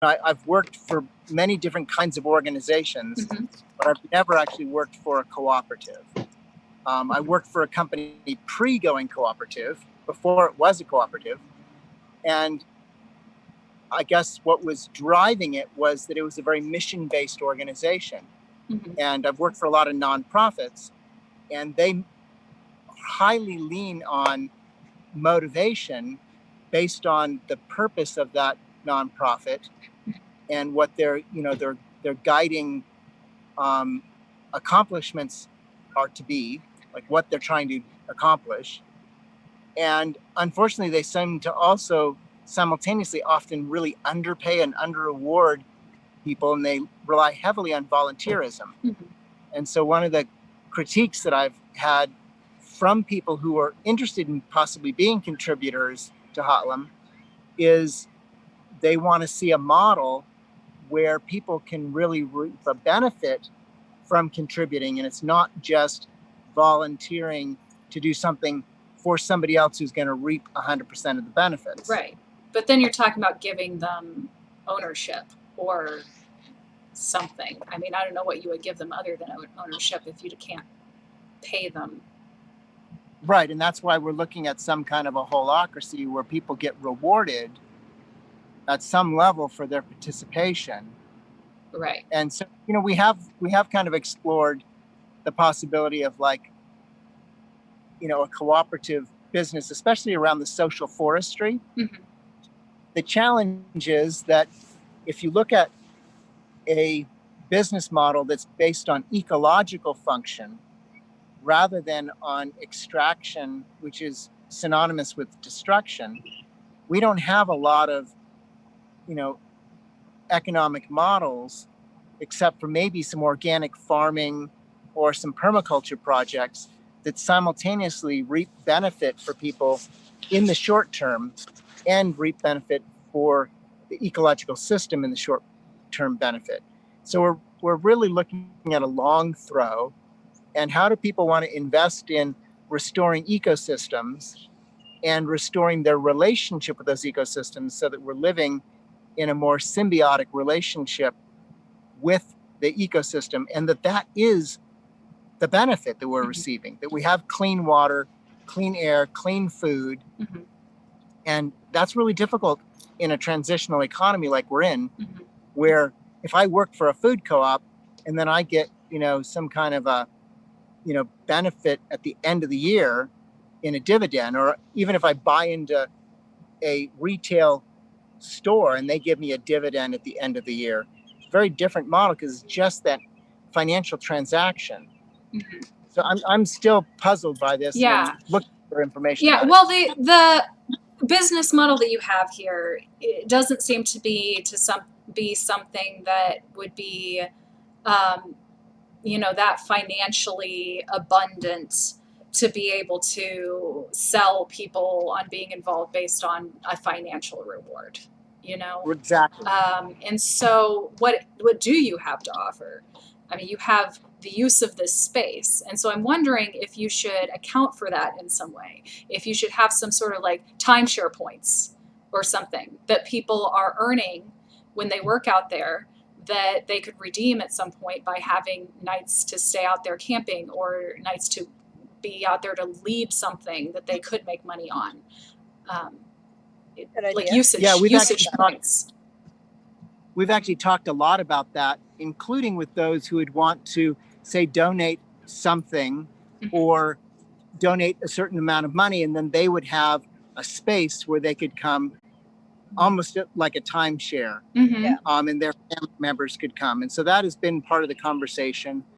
I've worked for many different kinds of organizations, Mm-hmm. but I've never actually worked for a cooperative. I worked for a company pre-going cooperative, before it was a cooperative. And I guess what was driving it was that it was a very mission-based organization. Mm-hmm. And I've worked for a lot of nonprofits, and they highly lean on motivation based on the purpose of that nonprofit and what their guiding accomplishments are to be, like what they're trying to accomplish. And unfortunately, they seem to also simultaneously often really underpay and under-reward people, and they rely heavily on volunteerism. Mm-hmm. And so one of the critiques that I've had from people who are interested in possibly being contributors to Hotlum is they want to see a model where people can really reap a benefit from contributing, and it's not just volunteering to do something for somebody else who's going to reap 100% of the benefits. Right. But then you're talking about giving them ownership or something. I mean, I don't know what you would give them other than ownership if you can't pay them. Right, and that's why we're looking at some kind of a holacracy where people get rewarded at some level for their participation. Right. And so, we have kind of explored the possibility of a cooperative business, especially around the social forestry. Mm-hmm. The challenge is that if you look at a business model that's based on ecological function rather than on extraction, which is synonymous with destruction, we don't have a lot of, economic models, except for maybe some organic farming or some permaculture projects that simultaneously reap benefit for people in the short term and reap benefit for the ecological system in the short term benefit. So we're really looking at a long throw, and how do people want to invest in restoring ecosystems and restoring their relationship with those ecosystems so that we're living in a more symbiotic relationship with the ecosystem, and that is the benefit that we're Mm-hmm. receiving, that we have clean water, clean air, clean food. Mm-hmm. And that's really difficult in a transitional economy like we're in, Mm-hmm. where if I work for a food co-op and then I get, some kind of a, benefit at the end of the year in a dividend, or even if I buy into a retail store and they give me a dividend at the end of the year, very different model because it's just that financial transaction. Mm-hmm. So I'm still puzzled by this. Yeah. And looking for information. Yeah. About Well, it. the business model that you have here, it doesn't seem to be something that would be, that financially abundant to be able to sell people on being involved based on a financial reward. Exactly. And so what do you have to offer? I mean, you have the use of this space. And so I'm wondering if you should account for that in some way, if you should have some sort of like timeshare points or something that people are earning when they work out there that they could redeem at some point by having nights to stay out there camping or nights to be out there to lead something that they could make money on. Like usage points. We've actually talked a lot about that, including with those who would want to, say, donate something Mm-hmm. or donate a certain amount of money, and then they would have a space where they could come almost like a timeshare. Mm-hmm. And their family members could come. And so that has been part of the conversation.